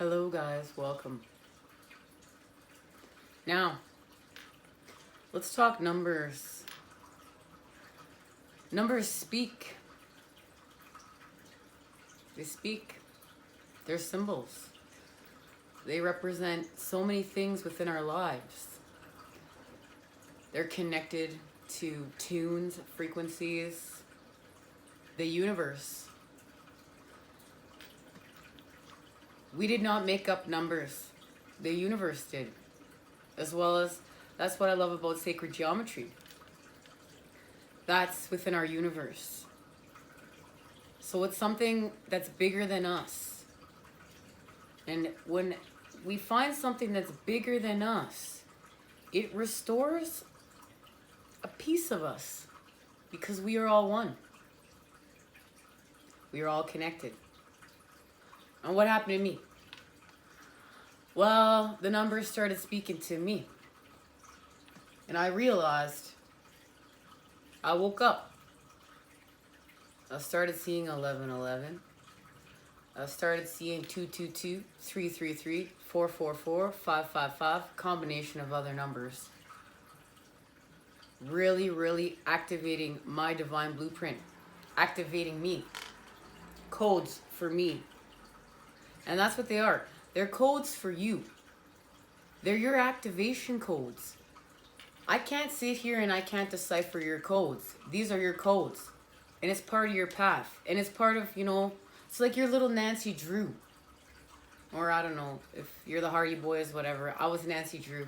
Hello guys, welcome. Now, let's talk numbers. Numbers speak. They speak. They're symbols. They represent so many things within our lives. They're connected to tunes, frequencies, the universe. We did not make up numbers. The universe did. As well as, that's what I love about sacred geometry. That's within our universe. So it's something that's bigger than us. And when we find something that's bigger than us, it restores a piece of us because we are all one. We are all connected. And what happened to me? Well, the numbers started speaking to me. And I realized, I woke up. I started seeing 1111. I started seeing 222, 333, 444, 555, combination of other numbers. Really activating my divine blueprint. Activating me. Codes for me. And that's what they are. They're codes for you. They're your activation codes. I can't sit here and I can't decipher your codes. These are your codes. And it's part of your path. And it's part of, it's like your little Nancy Drew. Or I don't know, if you're the Hardy Boys, whatever. I was Nancy Drew.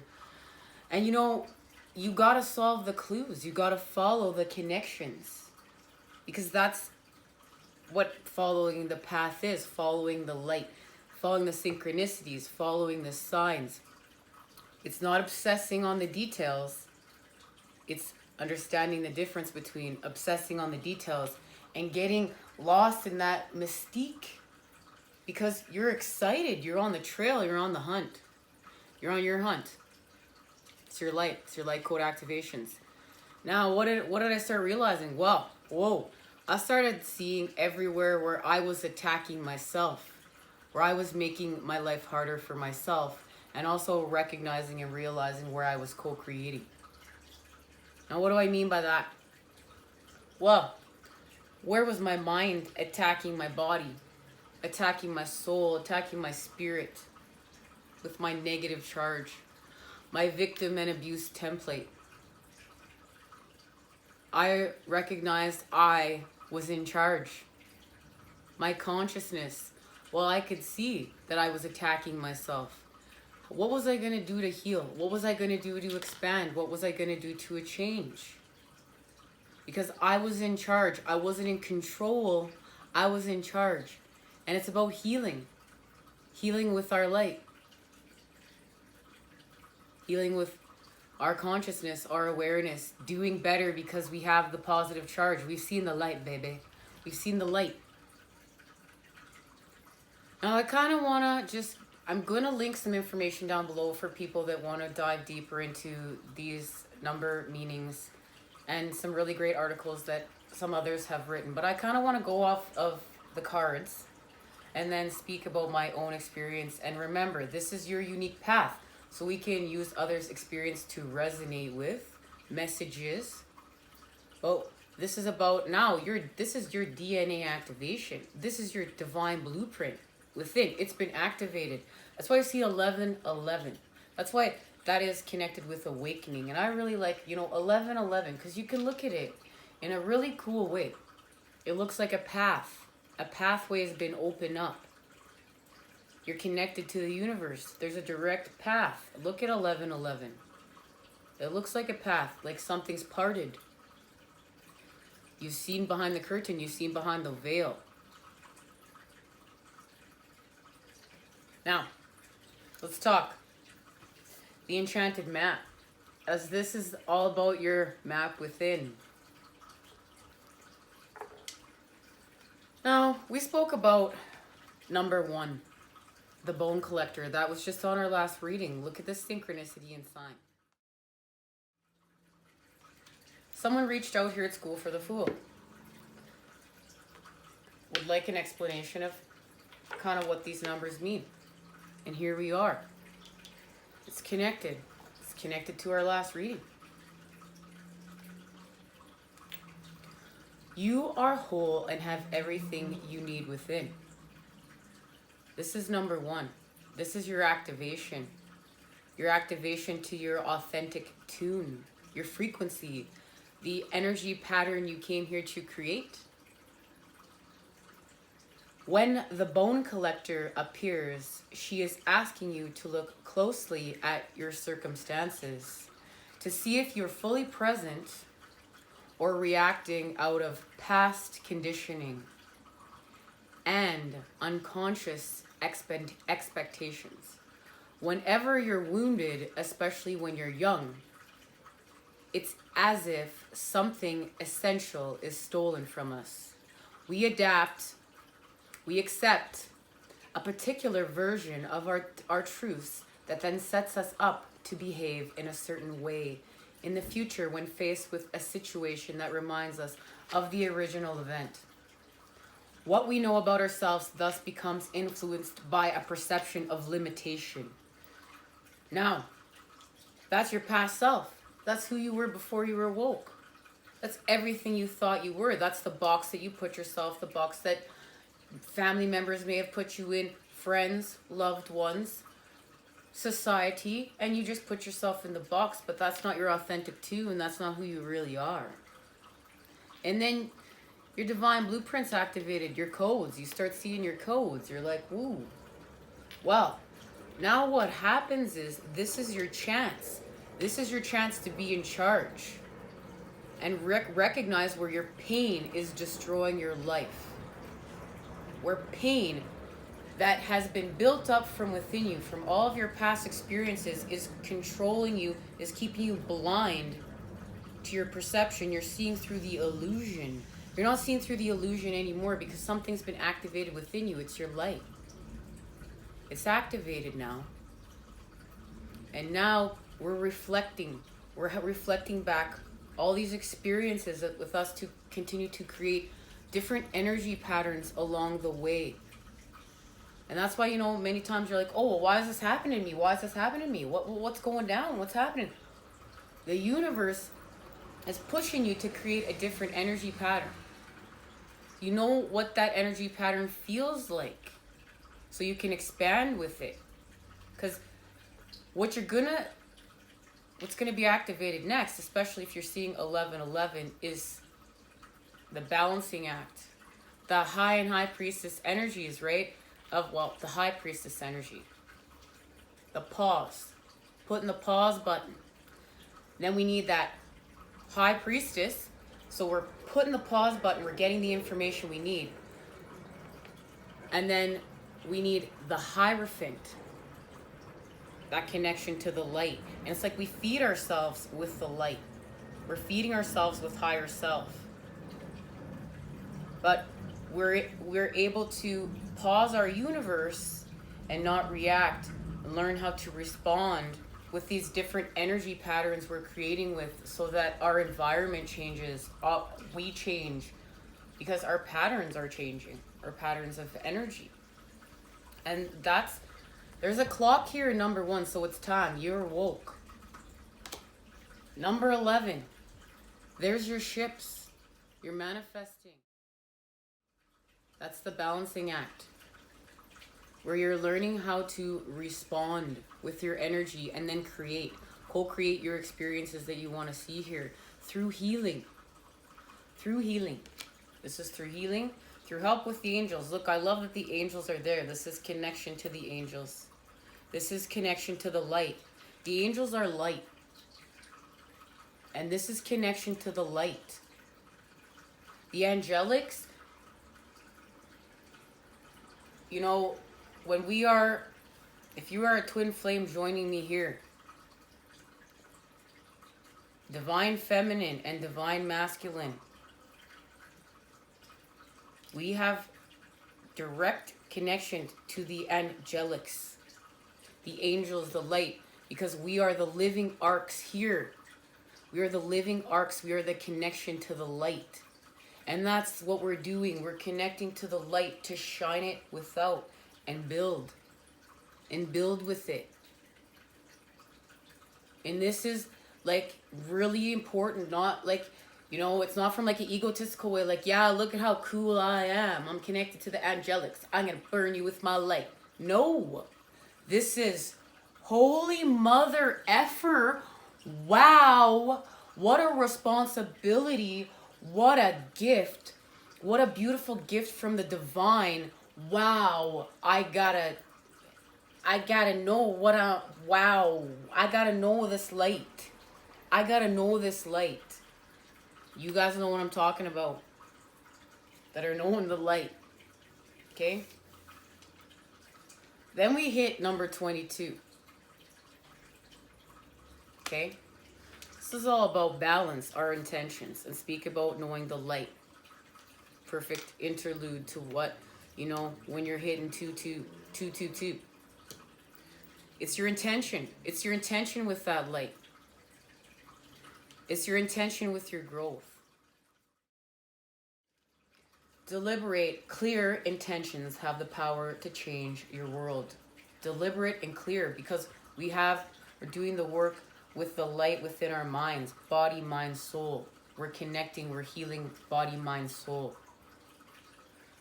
And you gotta solve the clues. You gotta follow the connections. Because that's what following the path is. Following the light. Following the synchronicities. Following the signs. It's not obsessing on the details. It's understanding the difference between obsessing on the details and getting lost in that mystique. Because you're excited. You're on the trail. You're on the hunt. You're on your hunt. It's your light. It's your light code activations. Now, what did I start realizing? Well, whoa. I started seeing everywhere where I was attacking myself. Where I was making my life harder for myself. And also recognizing and realizing where I was co-creating. Now, what do I mean by that? Well, where was my mind attacking my body? Attacking my soul, attacking my spirit with my negative charge. My victim and abuse template. I recognized I was in charge. My consciousness, well, I could see that I was attacking myself. What was I going to do to heal? What was I going to do to expand? What was I going to do to change? Because I was in charge. I wasn't in control. I was in charge. And it's about healing. Healing with our light. Healing with our consciousness, our awareness. Doing better because we have the positive charge. We've seen the light, baby. We've seen the light. Now I kind of want to I'm going to link some information down below for people that want to dive deeper into these number meanings and some really great articles that some others have written. But I kind of want to go off of the cards and then speak about my own experience. And remember, this is your unique path. So we can use others' experience to resonate with messages. Oh, this is about now, this is your DNA activation. This is your divine blueprint. Within, it's been activated. That's why I see 1111. That's why that is connected with awakening. And I really like, 1111, because you can look at it in a really cool way. It looks like a path. A pathway has been opened up. You're connected to the universe. There's a direct path. Look at 1111. It looks like a path, like something's parted. You've seen behind the curtain. You've seen behind the veil. Now, let's talk. The enchanted map. As this is all about your map within. Now, we spoke about number 1. The bone collector. That was just on our last reading. Look at the synchronicity and sign. Someone reached out here at School for the Fool. Would like an explanation of kind of what these numbers mean. And here we are. It's connected. It's connected to our last reading. You are whole and have everything you need within. This is number one. This is your activation. Your activation to your authentic tune, your frequency, the energy pattern you came here to create. When the bone collector appears, she is asking you to look closely at your circumstances to see if you're fully present or reacting out of past conditioning and unconscious expectations. Whenever you're wounded, especially when you're young, it's as if something essential is stolen from us. We adapt, we accept a particular version of our truths that then sets us up to behave in a certain way in the future when faced with a situation that reminds us of the original event. What we know about ourselves thus becomes influenced by a perception of limitation. Now, that's your past self. That's who you were before you were woke. That's everything you thought you were. That's the box that you put yourself, the box that family members may have put you in, friends, loved ones, society, and you just put yourself in the box, but that's not your authentic too, and that's not who you really are. And then your divine blueprint's activated, your codes. You start seeing your codes. You're like, ooh. Well, now what happens is this is your chance. This is your chance to be in charge and recognize where your pain is destroying your life. Where pain that has been built up from within you, from all of your past experiences, is controlling you, is keeping you blind to your perception. You're seeing through the illusion. You're not seeing through the illusion anymore because something's been activated within you. It's your light. It's activated now. And now we're reflecting. We're reflecting back all these experiences with us to continue to create different energy patterns along the way. And that's why, many times you're like, oh, well, why is this happening to me? Why is this happening to me? What's going down? What's happening? The universe is pushing you to create a different energy pattern. You know what that energy pattern feels like, so you can expand with it. Because what's gonna be activated next, especially if you're seeing 1111, is the balancing act. The high and high priestess energies, right? The high priestess energy. The pause. Putting the pause button. Then we need that high priestess. So we're putting the pause button. We're getting the information we need. And then we need the Hierophant. That connection to the light. And it's like we feed ourselves with the light. We're feeding ourselves with higher self. But we're able to pause our universe and not react, and learn how to respond with these different energy patterns we're creating with, so that our environment changes, we change, because our patterns are changing, our patterns of energy. And there's a clock here in number 1, so it's time. You're woke. Number 11, there's your ships. You're manifesting. That's the balancing act, where you're learning how to respond with your energy and then co-create your experiences that you want to see here through healing. Through healing. This is through healing, through help with the angels. Look, I love that the angels are there. This is connection to the angels. This is connection to the light. The angels are light. And this is connection to the light. The angelics, if you are a twin flame joining me here, divine feminine and divine masculine, we have direct connection to the angelics, the angels, the light, because we are the living arcs here. We are the living arcs. We are the connection to the light. And that's what we're doing. We're connecting to the light to shine it without and build. and build with it. And this is like really important, not like, you know, it's not from like an egotistical way, like, yeah, look at how cool I am. I'm connected to the angelics. I'm going to burn you with my light. No. This is holy mother effer. Wow. What a responsibility. What a gift. What a beautiful gift from the divine. Wow. I gotta know wow. I gotta know this light. I gotta know this light. You guys know what I'm talking about. That are knowing the light. Okay? Then we hit number 22. Okay? This is all about balance, our intentions, and speak about knowing the light. Perfect interlude to what, you know, when you're hitting 222. It's your intention. It's your intention with that light. It's your intention with your growth. Deliberate, clear intentions have the power to change your world. Deliberate and clear, because we're doing the work with the light within our minds, body, mind, soul. We're connecting, we're healing body, mind, soul.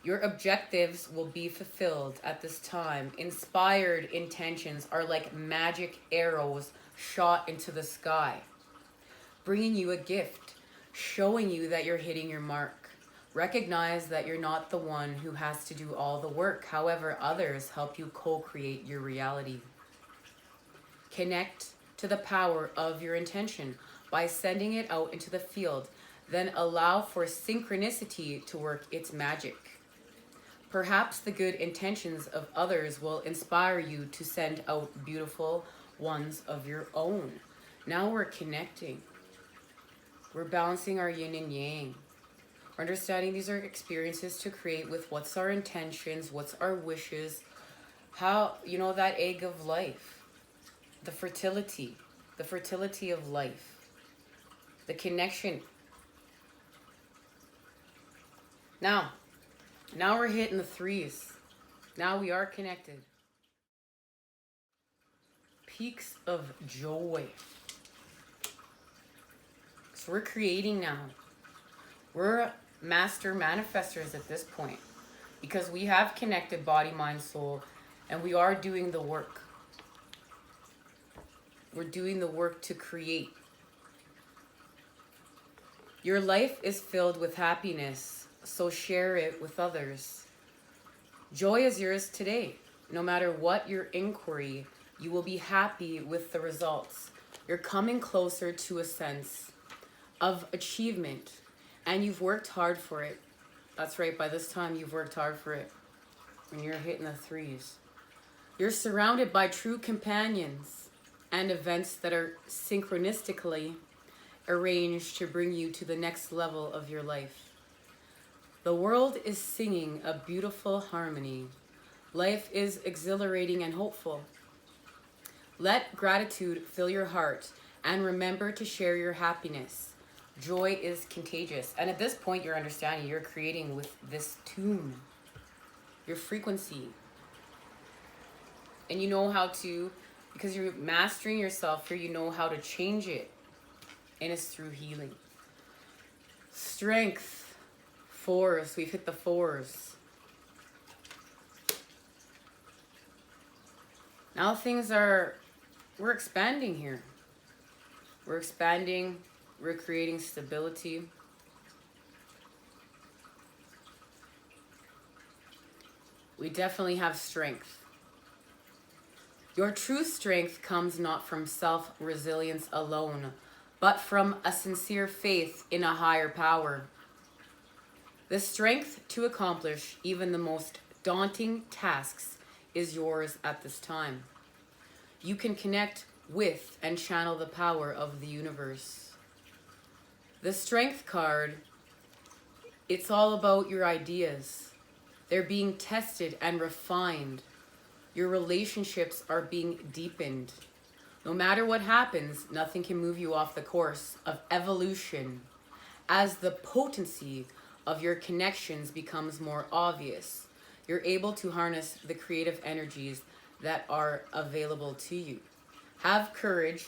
Your objectives will be fulfilled at this time. Inspired intentions are like magic arrows shot into the sky, bringing you a gift, showing you that you're hitting your mark. Recognize that you're not the one who has to do all the work. However, others help you co-create your reality. Connect to the power of your intention by sending it out into the field. Then allow for synchronicity to work its magic. Perhaps the good intentions of others will inspire you to send out beautiful ones of your own. Now we're connecting. We're balancing our yin and yang. We're understanding these are experiences to create with what's our intentions, what's our wishes, how, you know, that egg of life, the fertility of life, the connection. Now we're hitting the threes. Now we are connected. Peaks of joy. So we're creating now. We're master manifestors at this point, because we have connected body, mind, soul, and we are doing the work. We're doing the work to create. Your life is filled with happiness, so share it with others. Joy is yours today. No matter what your inquiry, you will be happy with the results. You're coming closer to a sense of achievement, and you've worked hard for it. That's right, by this time you've worked hard for it. And you're hitting the threes. You're surrounded by true companions and events that are synchronistically arranged to bring you to the next level of your life. The world is singing a beautiful harmony. Life is exhilarating and hopeful. Let gratitude fill your heart, and remember to share your happiness. Joy is contagious. And at this point, you're understanding, you're creating with this tune, your frequency. And you know how to, because you're mastering yourself here, you know how to change it. And it's through healing. Strength, fours. We've hit the fours. Now we're expanding here. We're expanding. We're creating stability. We definitely have strength. Your true strength comes not from self-resilience alone, but from a sincere faith in a higher power. The strength to accomplish even the most daunting tasks is yours at this time. You can connect with and channel the power of the universe. The strength card, it's all about your ideas. They're being tested and refined. Your relationships are being deepened. No matter what happens, nothing can move you off the course of evolution. As the potency of your connections becomes more obvious, you're able to harness the creative energies that are available to you. Have courage,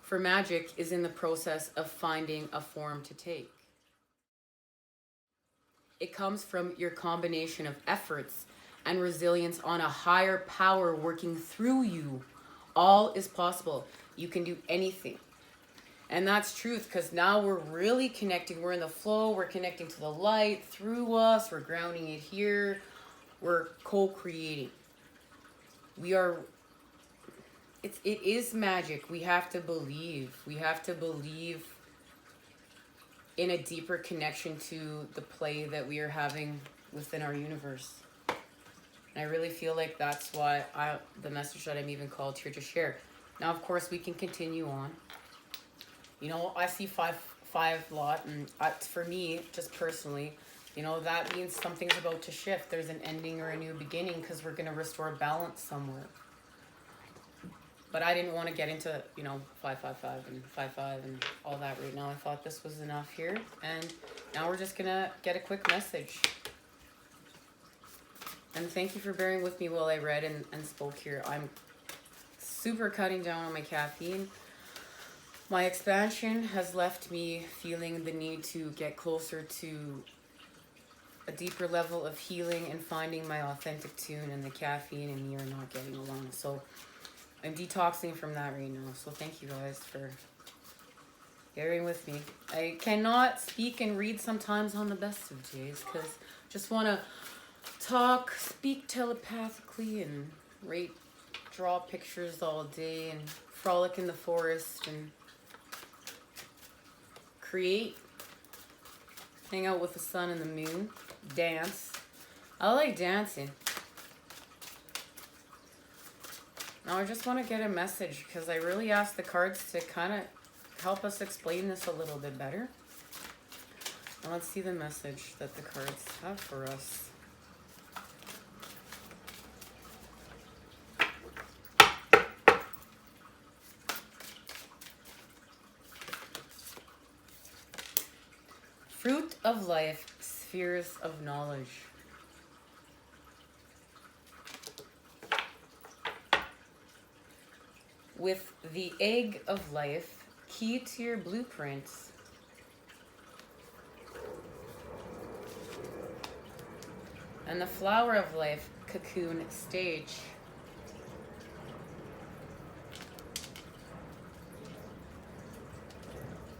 for magic is in the process of finding a form to take. It comes from your combination of efforts and resilience on a higher power working through you. All is possible. You can do anything. And that's truth, because now we're really connecting. We're in the flow. We're connecting to the light through us. We're grounding it here. We're co-creating. It is magic. We have to believe. We have to believe in a deeper connection to the play that we are having within our universe. And I really feel like that's why the message that I'm even called here to share. Now, of course, we can continue on. You know, I see five lot, and for me, just personally, you know, that means something's about to shift. There's an ending or a new beginning, because we're going to restore balance somewhere. But I didn't want to get into, you know, 555 and 55 and all that right now. I thought this was enough here. And now we're just going to get a quick message. And thank you for bearing with me while I read and spoke here. I'm super cutting down on my caffeine. My expansion has left me feeling the need to get closer to a deeper level of healing and finding my authentic tune, and the caffeine and me are not getting along. So I'm detoxing from that right now. So thank you guys for bearing with me. I cannot speak and read sometimes on the best of days, because just want to talk, speak telepathically, and draw pictures all day, and frolic in the forest, and create, hang out with the sun and the moon, dance. I like dancing. Now I just want to get a message, because I really asked the cards to kind of help us explain this a little bit better. Now let's see the message that the cards have for us. Fruit of life, spheres of knowledge. With the egg of life, key to your blueprints. And the flower of life, cocoon stage.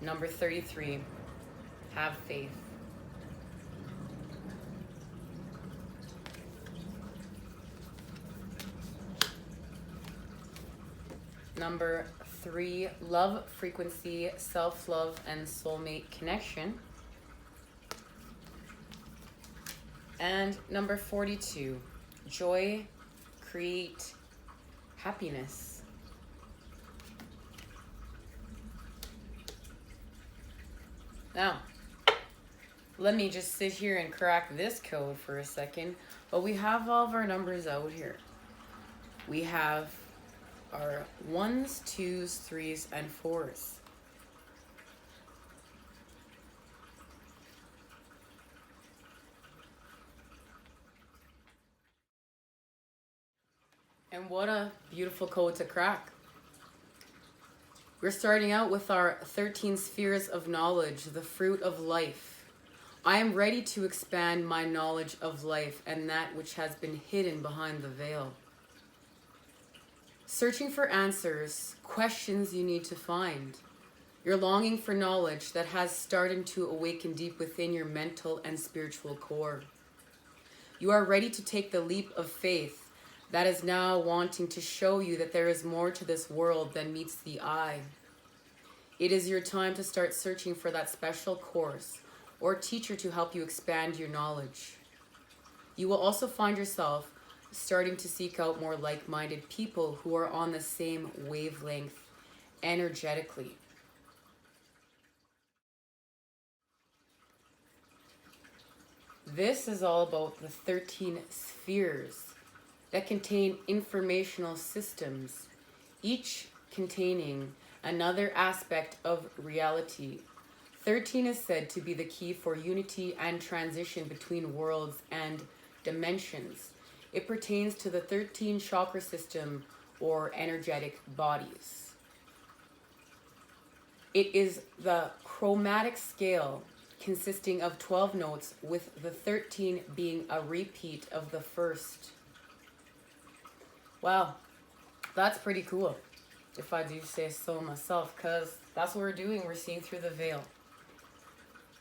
Number 33. Have faith. Number 3, love, frequency, self-love, and soulmate connection. And number 42, joy, create, happiness. Now, let me just sit here and crack this code for a second. But we have all of our numbers out here. We have our 1s, 2s, 3s, and 4s. And what a beautiful code to crack. We're starting out with our 13 spheres of knowledge, the fruit of life. I am ready to expand my knowledge of life and that which has been hidden behind the veil. Searching for answers, questions you need to find. You're longing for knowledge that has started to awaken deep within your mental and spiritual core. You are ready to take the leap of faith that is now wanting to show you that there is more to this world than meets the eye. It is your time to start searching for that special course or teacher to help you expand your knowledge. You will also find yourself starting to seek out more like-minded people who are on the same wavelength energetically. This is all about the 13 spheres that contain informational systems, each containing another aspect of reality. 13 is said to be the key for unity and transition between worlds and dimensions. It pertains to the 13 chakra system or energetic bodies. It is the chromatic scale consisting of 12 notes, with the 13 being a repeat of the first. Wow, that's pretty cool, if I do say so myself, because that's what we're doing. We're seeing through the veil.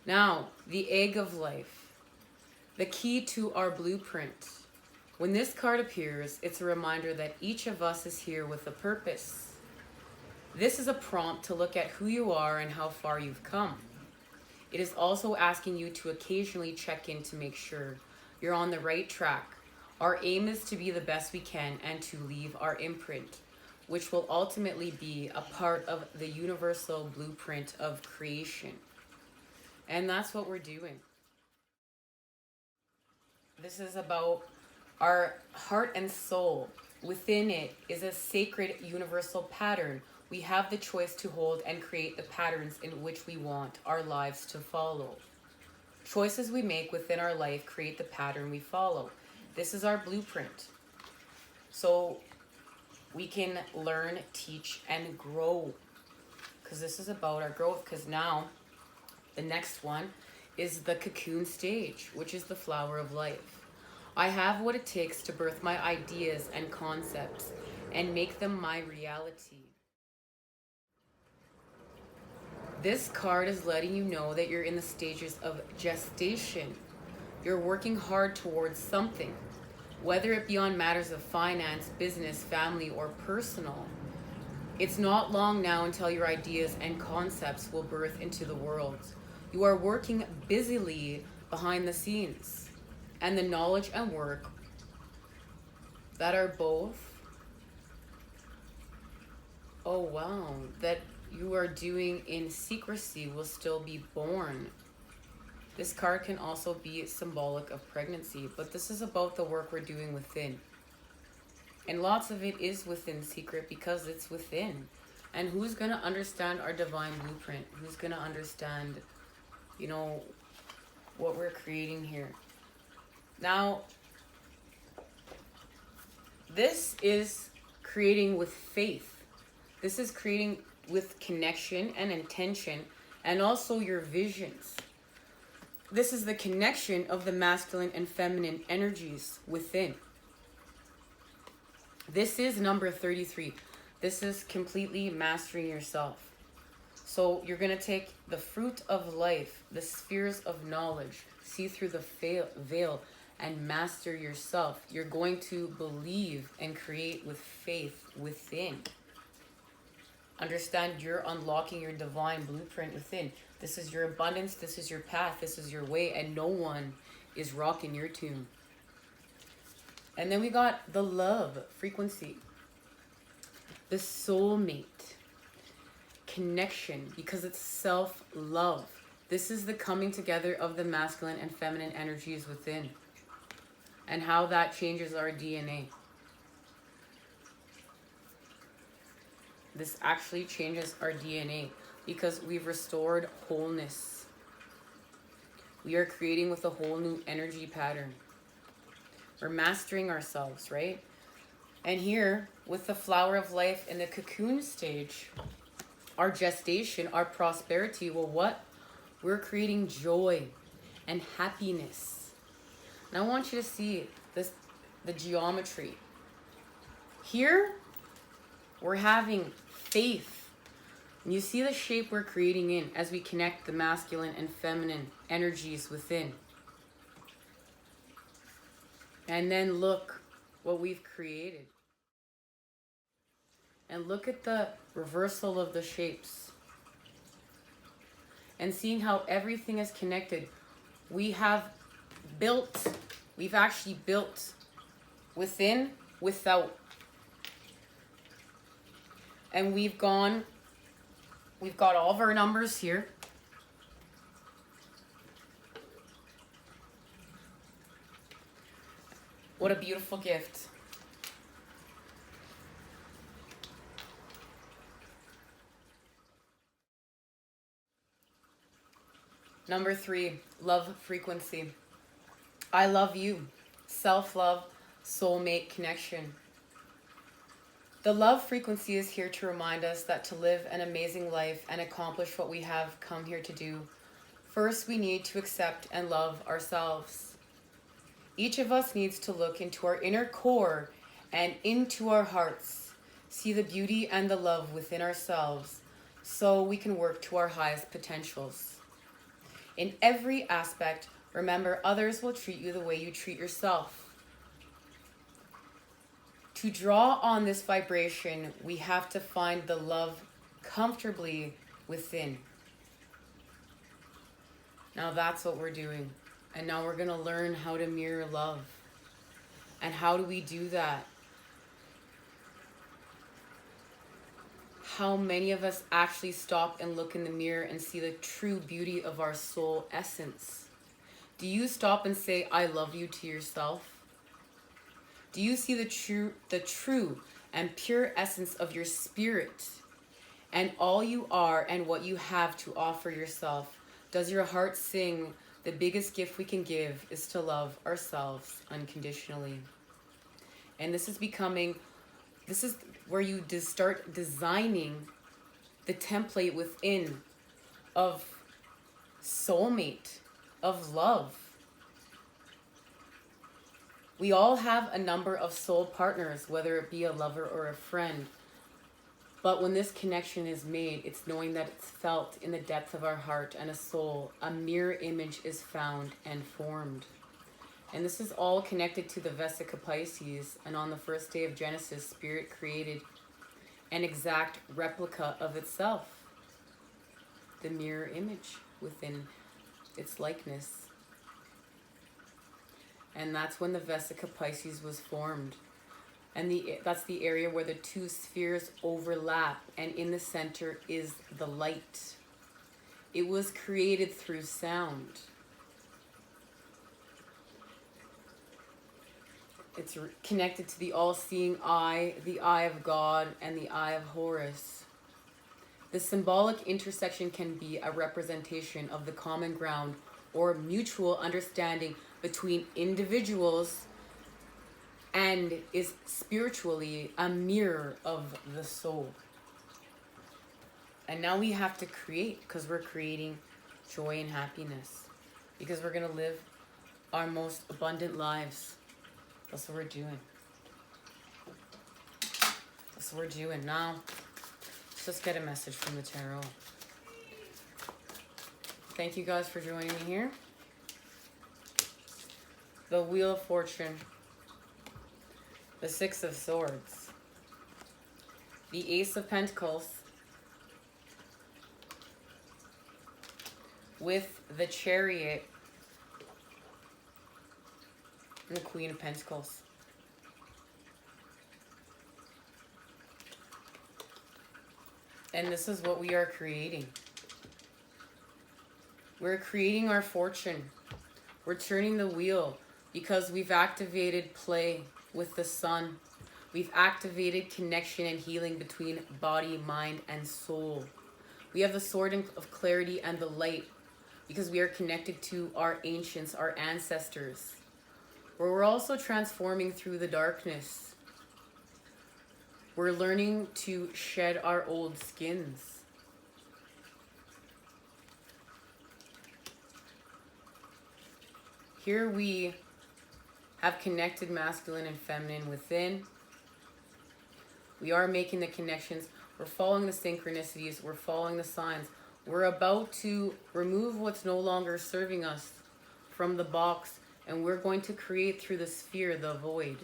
Now, the egg of life, the key to our blueprint. When this card appears, it's a reminder that each of us is here with a purpose. This is a prompt to look at who you are and how far you've come. It is also asking you to occasionally check in to make sure you're on the right track. Our aim is to be the best we can and to leave our imprint, which will ultimately be a part of the universal blueprint of creation. And that's what we're doing. This is about our heart and soul. Within it is a sacred universal pattern. We have the choice to hold and create the patterns in which we want our lives to follow. Choices we make within our life create the pattern we follow. This is our blueprint. So we can learn, teach, and grow. Because this is about our growth. Because now, the next one is the cocoon stage, which is the flower of life. I have what it takes to birth my ideas and concepts and make them my reality. This card is letting you know that you're in the stages of gestation. You're working hard towards something, whether it be on matters of finance, business, family, or personal. It's not long now until your ideas and concepts will birth into the world. You are working busily behind the scenes, and the knowledge and work that are both, oh wow, that you are doing in secrecy will still be born. This card can also be symbolic of pregnancy, but this is about the work we're doing within. And lots of it is within secret because it's within. And who's going to understand our divine blueprint? Who's going to understand, what we're creating here? Now, this is creating with faith. This is creating with connection and intention, and also your visions. This is the connection of the masculine and feminine energies within. This is number 33. This is completely mastering yourself. So you're going to take the fruit of life, the spheres of knowledge, see through the veil, and master yourself. You're going to believe and create with faith within. Understand you're unlocking your divine blueprint within. This is your abundance, this is your path, this is your way, and no one is rocking your tune. And then we got the love frequency, the soulmate connection, because it's self-love. This is the coming together of the masculine and feminine energies within, and how that changes our DNA. This actually changes our DNA because we've restored wholeness. We are creating with a whole new energy pattern. We're mastering ourselves, right? And here, with the flower of life in the cocoon stage, our gestation, our prosperity, well, what? We're creating joy and happiness. And I want you to see this, the geometry. Here, we're having faith. And you see the shape we're creating in as we connect the masculine and feminine energies within. And then look what we've created. And look at the reversal of the shapes. And seeing how everything is connected. We've actually built within, without. And we've got all of our numbers here. What a beautiful gift. Number 3, love frequency. I love you. Self-love, soulmate connection. The love frequency is here to remind us that to live an amazing life and accomplish what we have come here to do, first we need to accept and love ourselves. Each of us needs to look into our inner core and into our hearts, see the beauty and the love within ourselves so we can work to our highest potentials. In every aspect, remember, others will treat you the way you treat yourself. To draw on this vibration, we have to find the love comfortably within. Now that's what we're doing. And now we're going to learn how to mirror love. And how do we do that? How many of us actually stop and look in the mirror and see the true beauty of our soul essence? Do you stop and say, I love you to yourself? Do you see the true and pure essence of your spirit and all you are and what you have to offer yourself? Does your heart sing, the biggest gift we can give is to love ourselves unconditionally? And this is where you start designing the template within of soulmate, of love. We all have a number of soul partners, whether it be a lover or a friend. But when this connection is made, it's knowing that it's felt in the depth of our heart and a soul. A mirror image is found and formed. And this is all connected to the Vesica Pisces. And on the first day of Genesis, Spirit created an exact replica of itself. The mirror image within its likeness. And that's when the Vesica Pisces was formed. And that's the area where the two spheres overlap. And in the center is the light. It was created through sound. It's connected to the all-seeing eye, the eye of God, and the eye of Horus. The symbolic intersection can be a representation of the common ground or mutual understanding between individuals, and is spiritually a mirror of the soul. And now we have to create, because we're creating joy and happiness, because we're going to live our most abundant lives. That's what we're doing. That's what we're doing. Now, let's just get a message from the tarot. Thank you guys for joining me here. The Wheel of Fortune. The Six of Swords. The Ace of Pentacles. With the Chariot. And the Queen of Pentacles. And this is what we are creating. We're creating our fortune. We're turning the wheel because we've activated play with the sun. We've activated connection and healing between body, mind, and soul. We have the sword of clarity and the light because we are connected to our ancients, our ancestors. Where we're also transforming through the darkness. We're learning to shed our old skins. Here we have connected masculine and feminine within. We are making the connections. We're following the synchronicities. We're following the signs. We're about to remove what's no longer serving us from the box. And we're going to create through the sphere the void.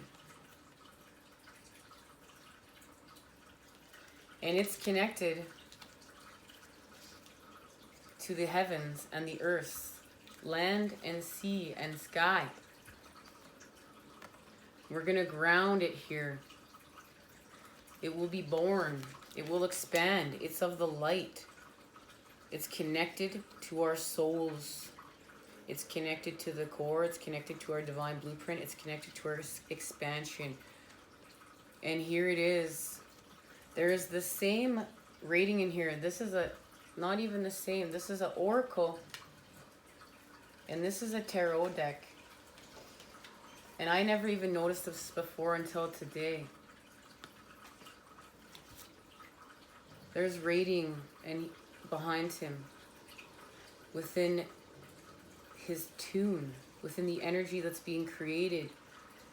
And it's connected to the heavens and the earth. Land and sea and sky. We're going to ground it here. It will be born. It will expand. It's of the light. It's connected to our souls. It's connected to the core. It's connected to our divine blueprint. It's connected to our expansion. And here it is. There is the same rating in here. This is not even the same. This is an oracle. And this is a tarot deck. And I never even noticed this before until today. There's rating and behind him, within his tune, within the energy that's being created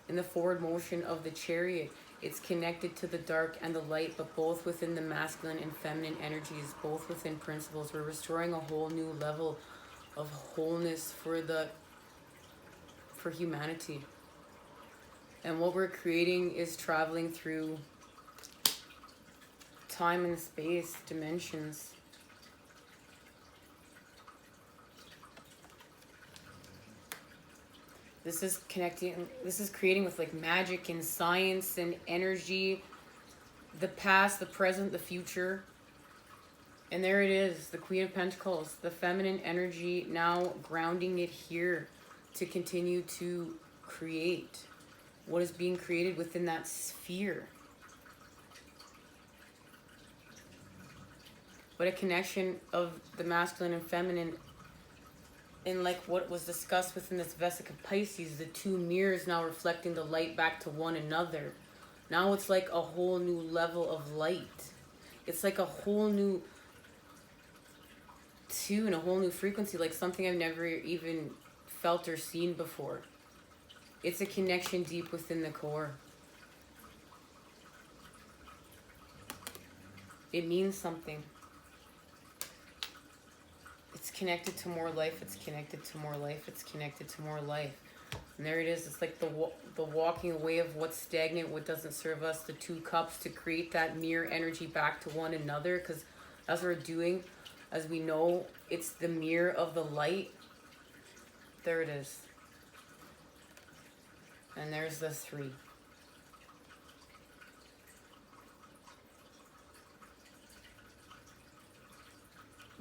in the forward motion of the chariot. It's connected to the dark and the light, but both within the masculine and feminine energies, both within principles. We're restoring a whole new level of wholeness for humanity. And what we're creating is traveling through time and space, dimensions. This is connecting, this is creating with like magic and science and energy, the past, the present, the future. And there it is, the Queen of Pentacles, the feminine energy, now grounding it here to continue to create what is being created within that sphere. But a connection of the masculine and feminine, in like what was discussed within this Vesica Pisces, the two mirrors now reflecting the light back to one another. Now it's like a whole new level of light. It's like a whole new tune, a whole new frequency, like something I've never even felt or seen before. It's a connection deep within the core. It means something. It's connected to more life. It's connected to more life. It's connected to more life. And there it is. It's like the walking away of what's stagnant, what doesn't serve us, the two cups to create that mirror energy back to one another, because that's what we're doing. As we know, it's the mirror of the light. There it is. And there's the three.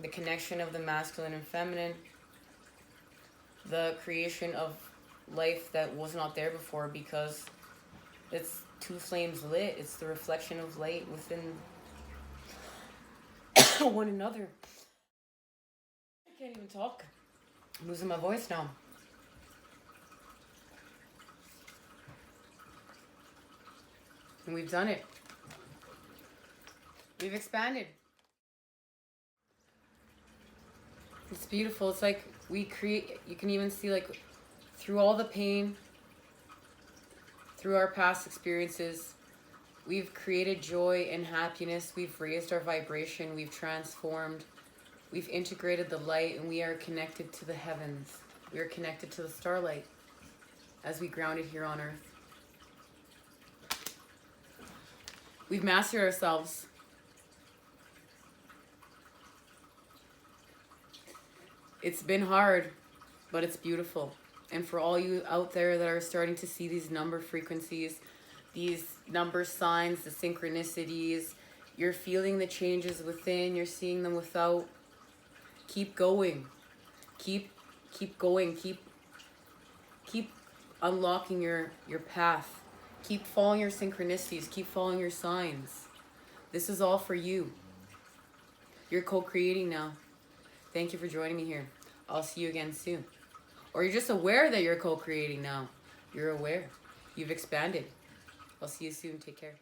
The connection of the masculine and feminine. The creation of life that was not there before, because it's two flames lit. It's the reflection of light within one another. I can't even talk. I'm losing my voice now. And we've done it. We've expanded. It's beautiful. It's like we create, you can even see like through all the pain, through our past experiences, we've created joy and happiness. We've raised our vibration. We've transformed. We've integrated the light, and we are connected to the heavens. We are connected to the starlight as we grounded here on earth. We've mastered ourselves. It's been hard, but it's beautiful. And for all you out there that are starting to see these number frequencies, these number signs, the synchronicities, you're feeling the changes within, you're seeing them without. Keep going. Keep going. Keep unlocking your path. Keep following your synchronicities. Keep following your signs. This is all for you. You're co-creating now. Thank you for joining me here. I'll see you again soon. Or you're just aware that you're co-creating now. You're aware. You've expanded. I'll see you soon. Take care.